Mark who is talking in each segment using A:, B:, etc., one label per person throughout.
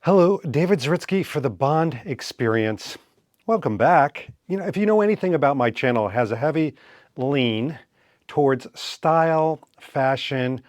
A: Hello, David Zaritsky for the Bond Experience. Welcome back. If you know anything about my channel, it has a heavy lean towards style, fashion,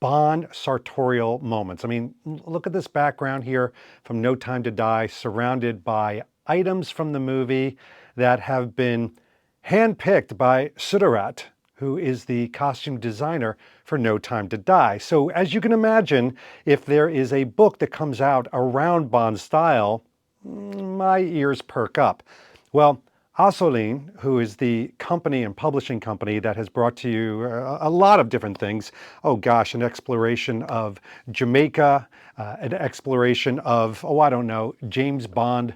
A: Bond sartorial moments. I mean, look at this background here from No Time to Die, surrounded by items from the movie that have been handpicked by Sudarat, who is the costume designer for No Time to Die. So as you can imagine, if there is a book that comes out around Bond style, my ears perk up. Well, Asolin, who is the company and publishing company that has brought to you a lot of different things. Oh gosh, an exploration of Jamaica, an exploration of, I don't know, James Bond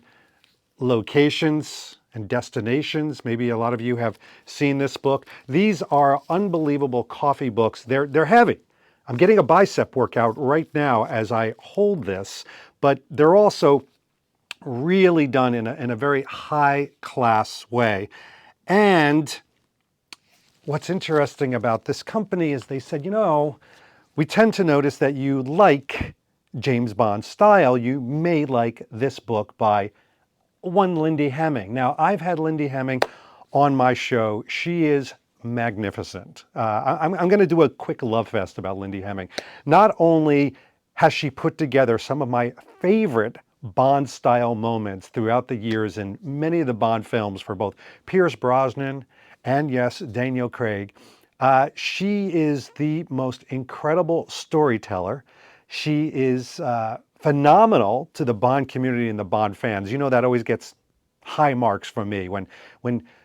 A: locations and destinations. Maybe a lot of you have seen this book. These are unbelievable coffee books. They're heavy. I'm getting a bicep workout right now as I hold this, but they're also really done in a very high class way. And what's interesting about this company is they said, we tend to notice that you like James Bond style. You may like this book by one Lindy Hemming. Now, I've had Lindy Hemming on my show. She is magnificent. I'm going to do a quick love fest about Lindy Hemming. Not only has she put together some of my favorite Bond style moments throughout the years in many of the Bond films for both Pierce Brosnan and, yes, Daniel Craig. She is the most incredible storyteller. She is phenomenal to the Bond community and the Bond fans. You know, that always gets high marks from me when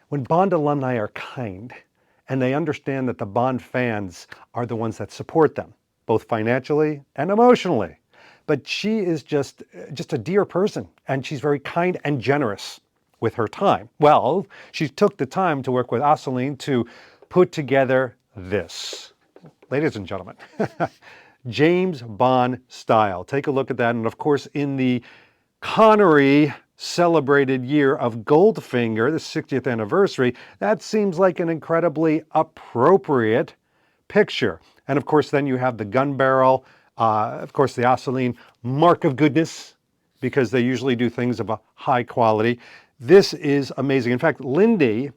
A: Bond alumni are kind and they understand that the Bond fans are the ones that support them, both financially and emotionally. But she is just a dear person, and she's very kind and generous with her time. Well, she took the time to work with Asolin to put together this. Ladies and gentlemen, James Bond style. Take a look at that. And of course, in the Connery celebrated year of Goldfinger, the 60th anniversary, that seems like an incredibly appropriate picture. And of course, then you have the gun barrel, of course, the Asolin mark of goodness, because they usually do things of a high quality. This is amazing. In fact, Lindy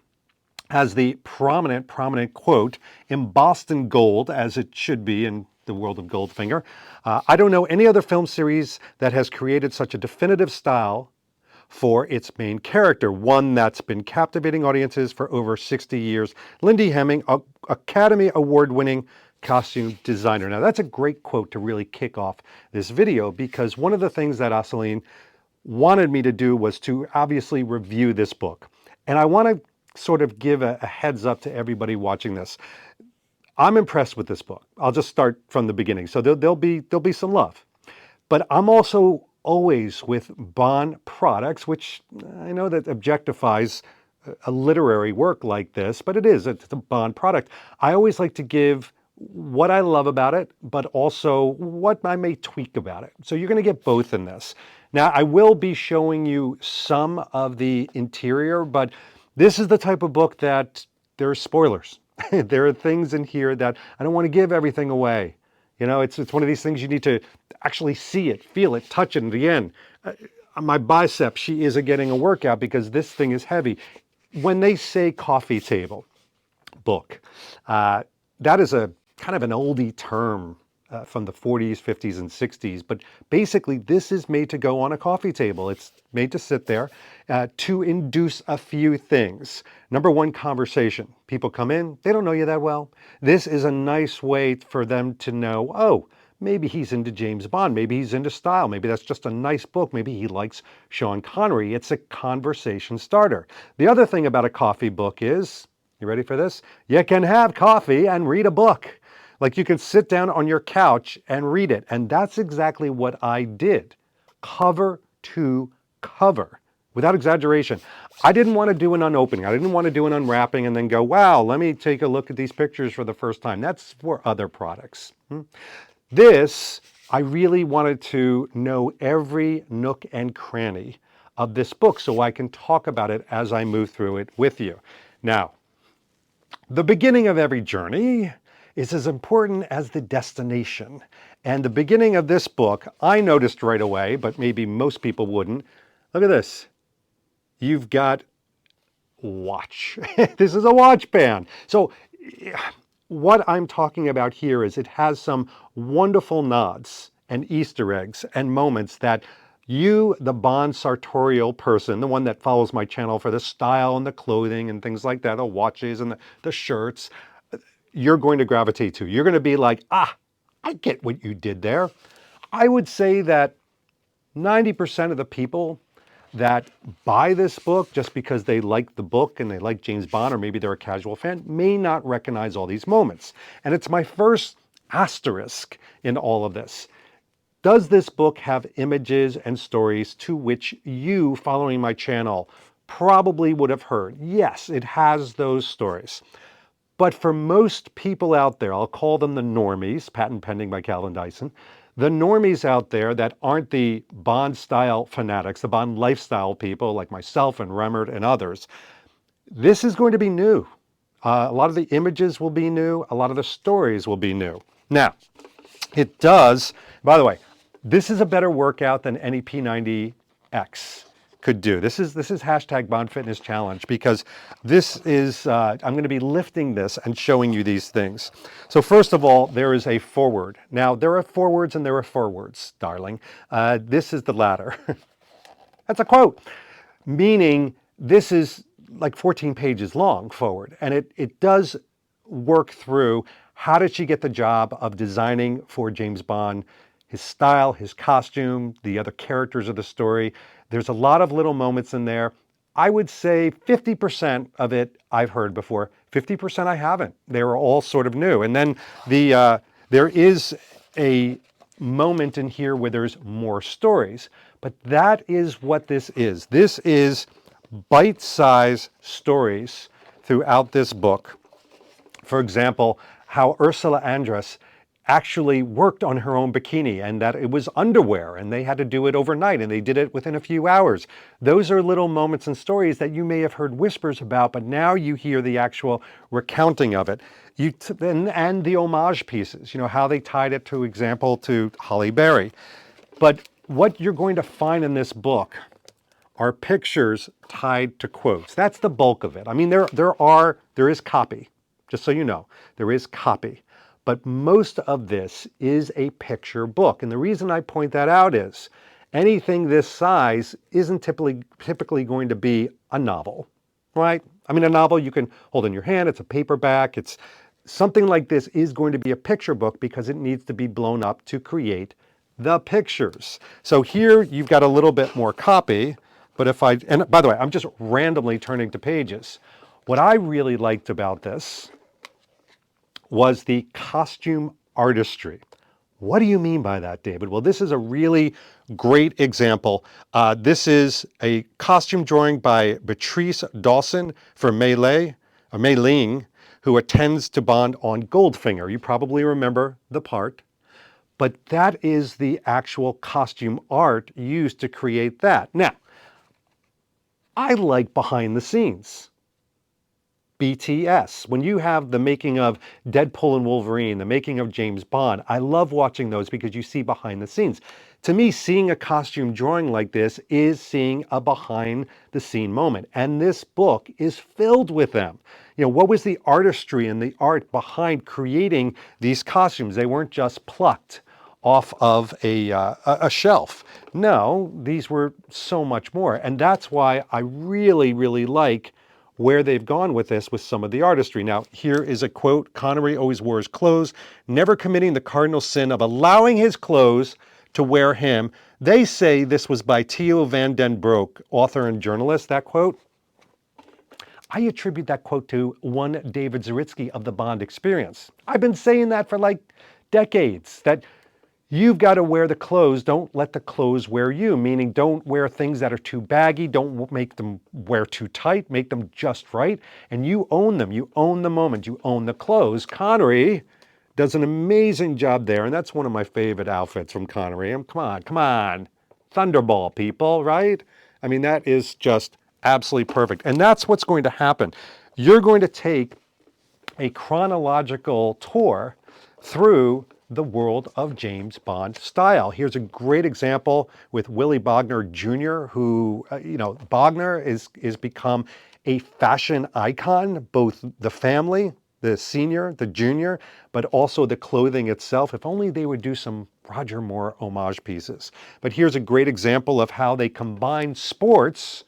A: has the prominent quote, embossed in gold, as it should be in the world of Goldfinger. I don't know any other film series that has created such a definitive style for its main character, one that's been captivating audiences for over 60 years. Lindy Hemming, Academy Award-winning costume designer. Now that's a great quote to really kick off this video, because one of the things that Asolin wanted me to do was to obviously review this book. And I want to sort of give a heads up to everybody watching this. I'm impressed with this book. I'll just start from the beginning. So there'll be some love. But I'm also always with Bond products, which I know that objectifies a literary work like this, but it's a Bond product. I always like to give what I love about it, but also what I may tweak about it. So you're going to get both in this. Now, I will be showing you some of the interior, but this is the type of book that there are spoilers. There are things in here that I don't want to give everything away. It's one of these things you need to actually see it, feel it, touch it. In the end, my bicep, she is getting a workout because this thing is heavy. When they say coffee table book, that is a kind of an oldie term from the 40s, 50s, and 60s. But basically, this is made to go on a coffee table. It's made to sit there to induce a few things. Number one, conversation. People come in, they don't know you that well. This is a nice way for them to know, oh, maybe he's into James Bond. Maybe he's into style. Maybe that's just a nice book. Maybe he likes Sean Connery. It's a conversation starter. The other thing about a coffee book is, you ready for this? You can have coffee and read a book. Like, you can sit down on your couch and read it. And that's exactly what I did. Cover to cover. Without exaggeration. I didn't want to do an unopening. I didn't want to do an unwrapping and then go, wow, let me take a look at these pictures for the first time. That's for other products. This, I really wanted to know every nook and cranny of this book so I can talk about it as I move through it with you. Now, the beginning of every journey is as important as the destination. And the beginning of this book, I noticed right away, but maybe most people wouldn't. Look at this. You've got watch. This is a watch band. So what I'm talking about here is it has some wonderful nods and Easter eggs and moments that you, the Bond sartorial person, the one that follows my channel for the style and the clothing and things like that, the watches and the shirts, you're going to gravitate to. You're going to be like, I get what you did there. I would say that 90% of the people that buy this book just because they like the book and they like James Bond, or maybe they're a casual fan, may not recognize all these moments. And it's my first asterisk in all of this. Does this book have images and stories to which you, following my channel, probably would have heard? Yes, it has those stories. But for most people out there, I'll call them the normies, patent pending by Calvin Dyson, the normies out there that aren't the Bond style fanatics, the Bond lifestyle people like myself and Remmert and others, this is going to be new. A lot of the images will be new. A lot of the stories will be new. Now, it does, by the way, this is a better workout than any P90X could do. This is hashtag Bond Fitness Challenge, because this is, I'm going to be lifting this and showing you these things. So first of all, there is a forward. Now, there are forwards and there are forwards, darling. This is the latter. That's a quote, meaning this is like 14 pages long forward. And it does work through how did she get the job of designing for James Bond, his style, his costume, the other characters of the story. There's a lot of little moments in there. I would say 50% of it I've heard before, 50% I haven't. They were all sort of new. And then there is a moment in here where there's more stories, but that is what this is. This is bite-sized stories throughout this book. For example, how Ursula Andress actually worked on her own bikini, and that it was underwear and they had to do it overnight and they did it within a few hours. Those are little moments and stories that you may have heard whispers about, but now you hear the actual recounting of it. And the homage pieces, you know, how they tied it, to example, to Halle Berry. But what you're going to find in this book are pictures tied to quotes. That's the bulk of it. I mean, there is copy, just so you know, there is copy. But most of this is a picture book. And the reason I point that out is anything this size isn't typically going to be a novel, right? I mean, a novel you can hold in your hand, it's a paperback, it's something like this is going to be a picture book because it needs to be blown up to create the pictures. So here you've got a little bit more copy, but and by the way, I'm just randomly turning to pages. What I really liked about this was the costume artistry. What do you mean by that, David? Well, this is a really great example. This is a costume drawing by Beatrice Dawson for Mei Ling, who attends to Bond on Goldfinger. You probably remember the part. But that is the actual costume art used to create that. Now, I like behind the scenes. BTS. When you have the making of Deadpool and Wolverine, the making of James Bond, I love watching those because you see behind the scenes. To me, seeing a costume drawing like this is seeing a behind the scene moment. And this book is filled with them. You know, what was the artistry and the art behind creating these costumes? They weren't just plucked off of a shelf. No, these were so much more. And that's why I really, really like where they've gone with this with some of the artistry. Now, here is a quote. Connery always wore his clothes, never committing the cardinal sin of allowing his clothes to wear him. They say this was by Theo van den Broek, author and journalist, that quote. I attribute that quote to one David Zaritsky of the Bond Experience. I've been saying that for like decades, that you've got to wear the clothes. Don't let the clothes wear you, meaning don't wear things that are too baggy. Don't make them wear too tight. Make them just right. And you own them. You own the moment. You own the clothes. Connery does an amazing job there. And that's one of my favorite outfits from Connery. Come on. Thunderball, people, right? I mean, that is just absolutely perfect. And that's what's going to happen. You're going to take a chronological tour through the world of James Bond style. Here's a great example with Willie Bogner Jr., who, Bogner is become a fashion icon, both the family, the senior, the junior, but also the clothing itself. If only they would do some Roger Moore homage pieces. But here's a great example of how they combine sports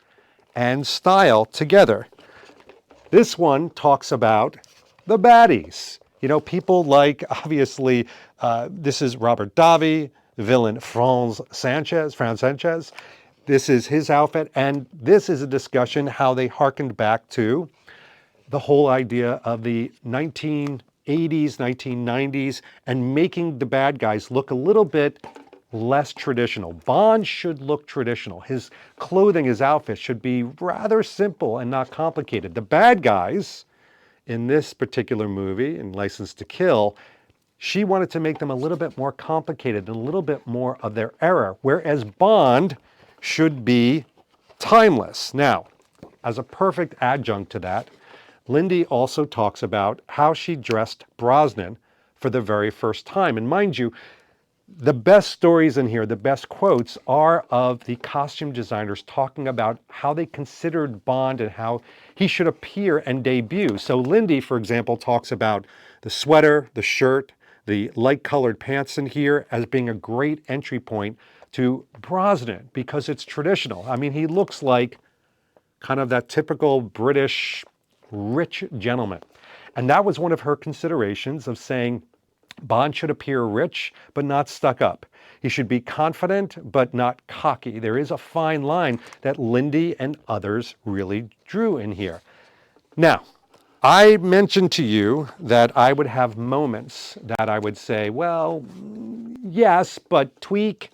A: and style together. This one talks about the baddies. People like, obviously, this is Robert Davi, the villain Franz Sanchez. This is his outfit, and this is a discussion how they harkened back to the whole idea of the 1980s, 1990s, and making the bad guys look a little bit less traditional. Bond should look traditional. His clothing, his outfit should be rather simple and not complicated. The bad guys in this particular movie, in License to Kill, she wanted to make them a little bit more complicated and a little bit more of their era, whereas Bond should be timeless. Now, as a perfect adjunct to that, Lindy also talks about how she dressed Brosnan for the very first time. And mind you, the best stories in here, the best quotes are of the costume designers talking about how they considered Bond and how he should appear and debut. So Lindy, for example, talks about the sweater, the shirt, the light-colored pants in here as being a great entry point to Brosnan because it's traditional. I mean, he looks like kind of that typical British rich gentleman. And that was one of her considerations of saying Bond should appear rich, but not stuck up. He should be confident, but not cocky. There is a fine line that Lindy and others really drew in here. Now, I mentioned to you that I would have moments that I would say, well, yes, but tweak.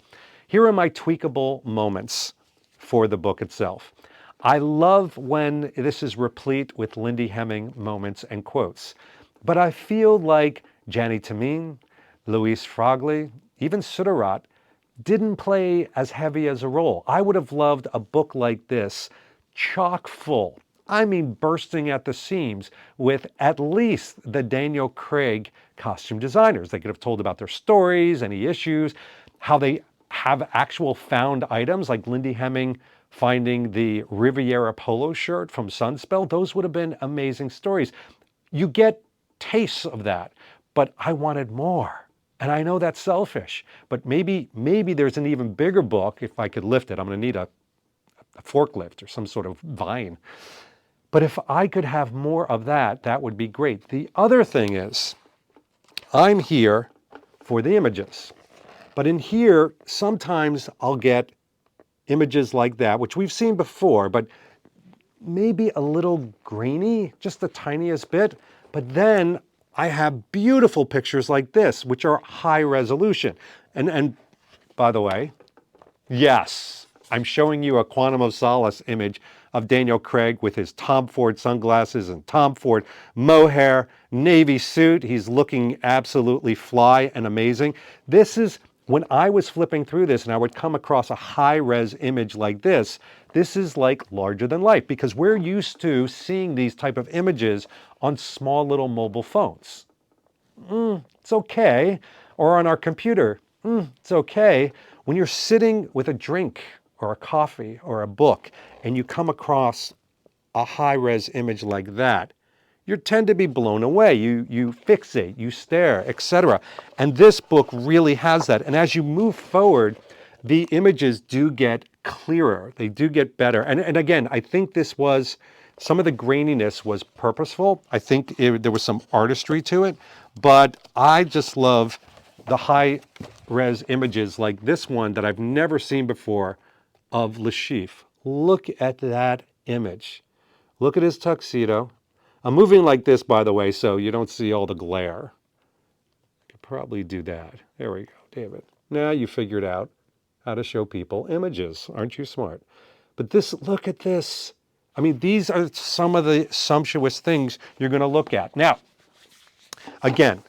A: Here are my tweakable moments for the book itself. I love when this is replete with Lindy Hemming moments and quotes, but I feel like Gianni Tamine, Louise Frogli, even Sudarat didn't play as heavy as a role. I would have loved a book like this, chock full, I mean bursting at the seams, with at least the Daniel Craig costume designers. They could have told about their stories, any issues, how they have actual found items like Lindy Hemming finding the Riviera polo shirt from Sunspell. Those would have been amazing stories. You get tastes of that, but I wanted more. And I know that's selfish, but maybe there's an even bigger book. If I could lift it, I'm going to need a forklift or some sort of vine. But if I could have more of that, that would be great. The other thing is, I'm here for the images. But in here, sometimes I'll get images like that, which we've seen before, but maybe a little grainy, just the tiniest bit. But then I have beautiful pictures like this, which are high resolution. And by the way, yes, I'm showing you a Quantum of Solace image of Daniel Craig with his Tom Ford sunglasses and Tom Ford mohair, navy suit. He's looking absolutely fly and amazing. This is, when I was flipping through this and I would come across a high-res image like this is like larger than life because we're used to seeing these type of images on small little mobile phones. It's okay. Or on our computer. It's okay. When you're sitting with a drink or a coffee or a book and you come across a high-res image like that, you tend to be blown away. You fixate, you stare, etc. And this book really has that. And as you move forward, the images do get clearer. They do get better. And again, I think this was, some of the graininess was purposeful. I think there was some artistry to it. But I just love the high-res images like this one that I've never seen before of Le Chiffre. Look at that image. Look at his tuxedo. I'm moving like this, by the way, so you don't see all the glare. Could probably do that. There we go, David. Now you figured out how to show people images. Aren't you smart? But this, look at this. I mean, these are some of the sumptuous things you're going to look at. Now, again,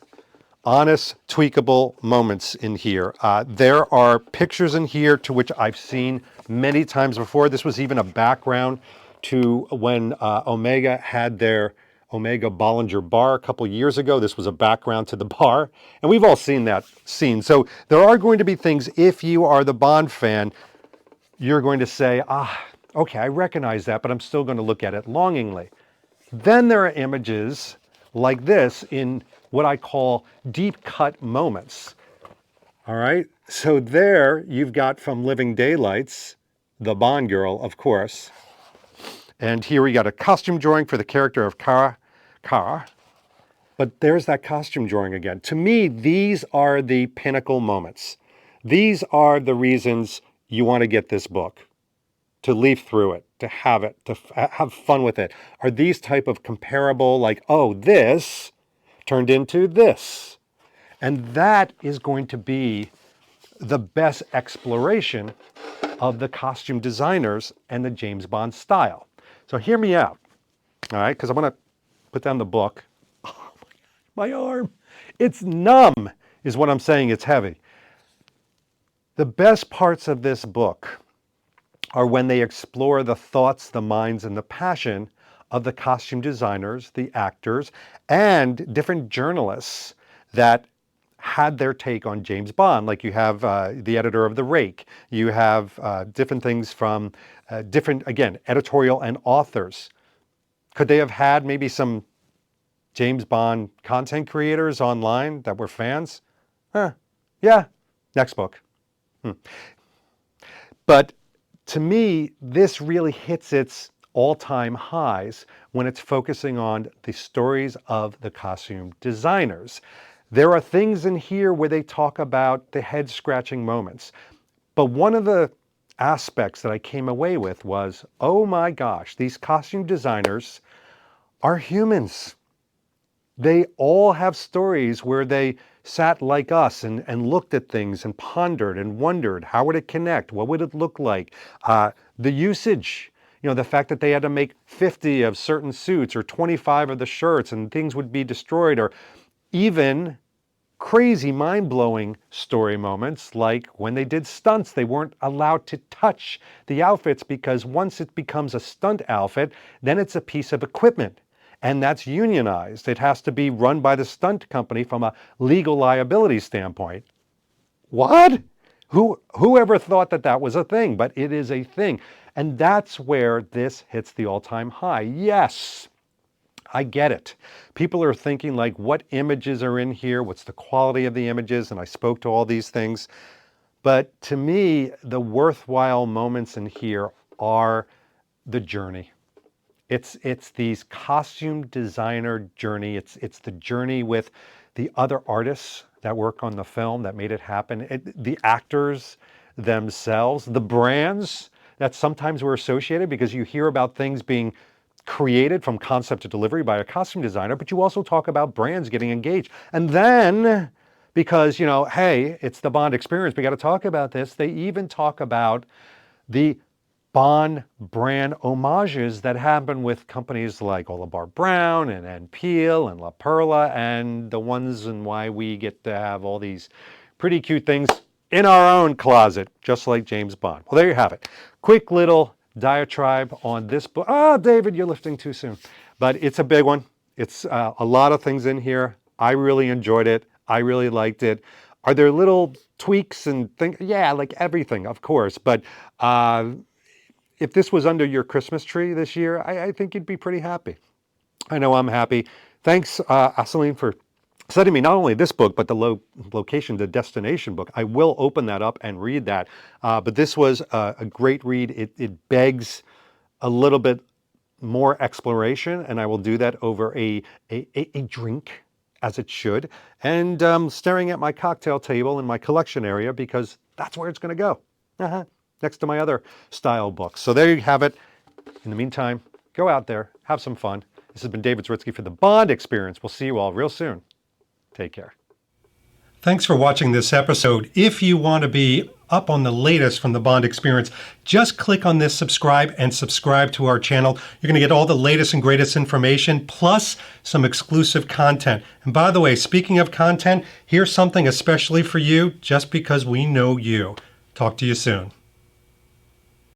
A: honest, tweakable moments in here. There are pictures in here to which I've seen many times before. This was even a background to when Omega had their Omega Bollinger Bar a couple years ago. This was a background to the bar, and we've all seen that scene. So there are going to be things, if you are the Bond fan, you're going to say, okay, I recognize that, but I'm still going to look at it longingly. Then there are images like this in what I call deep cut moments. All right, so there you've got from Living Daylights, the Bond girl, of course. And here we got a costume drawing for the character of Kara. But there's that costume drawing again. To me, these are the pinnacle moments. These are the reasons you want to get this book, to leaf through it, to have it, to have fun with it. Are these type of comparable, like, oh, this turned into this. And that is going to be the best exploration of the costume designers and the James Bond style. So hear me out, all right? Because I'm going to put down the book. Oh, my arm. It's numb, is what I'm saying. It's heavy. The best parts of this book are when they explore the thoughts, the minds, and the passion of the costume designers, the actors, and different journalists that had their take on James Bond. Like you have the editor of The Rake. You have different things from different, again, editorial and authors. Could they have had maybe some James Bond content creators online that were fans? Yeah, next book. But to me, this really hits its all-time highs when it's focusing on the stories of the costume designers. There are things in here where they talk about the head-scratching moments. But one of the aspects that I came away with was, oh my gosh, these costume designers are humans. They all have stories where they sat like us and looked at things and pondered and wondered, how would it connect? What would it look like? The usage, the fact that they had to make 50 of certain suits or 25 of the shirts and things would be destroyed, or even crazy, mind-blowing story moments like when they did stunts, they weren't allowed to touch the outfits because once it becomes a stunt outfit, then it's a piece of equipment. And that's unionized. It has to be run by the stunt company from a legal liability standpoint. What? Whoever thought that that was a thing? But it is a thing. And that's where this hits the all-time high. Yes, I get it. People are thinking like, what images are in here? What's the quality of the images? And I spoke to all these things. But to me, the worthwhile moments in here are the journey. It's these costume designer journey. It's the journey with the other artists that work on the film that made it happen. The actors themselves, the brands that sometimes were associated, because you hear about things being created from concept to delivery by a costume designer, but you also talk about brands getting engaged. And then, because, hey, it's the Bond experience, we got to talk about this, they even talk about the Bond brand homages that happen with companies like Oliver Brown and Peel and La Perla, and the ones and why we get to have all these pretty cute things in our own closet, just like James Bond. Well, there you have it. Quick little diatribe on this book. David, you're lifting too soon. But it's a big one. It's a lot of things in here. I really enjoyed it. I really liked it. Are there little tweaks and things? Yeah, like everything, of course. But if this was under your Christmas tree this year, I think you'd be pretty happy. I know I'm happy. Thanks, Aseline, for sending me not only this book, but the location, the destination book. I will open that up and read that. But this was a great read. It begs a little bit more exploration, and I will do that over a drink, as it should, and staring at my cocktail table in my collection area, because that's where it's going to go. Next to my other style books. So there you have it. In the meantime, go out there, have some fun. This has been David Zaritsky for the Bond Experience. We'll see you all real soon. Take care. Thanks for watching this episode. If you want to be up on the latest from the Bond Experience, just click on this subscribe and subscribe to our channel. You're going to get all the latest and greatest information, plus some exclusive content. And by the way, speaking of content, here's something especially for you, just because we know you. Talk to you soon.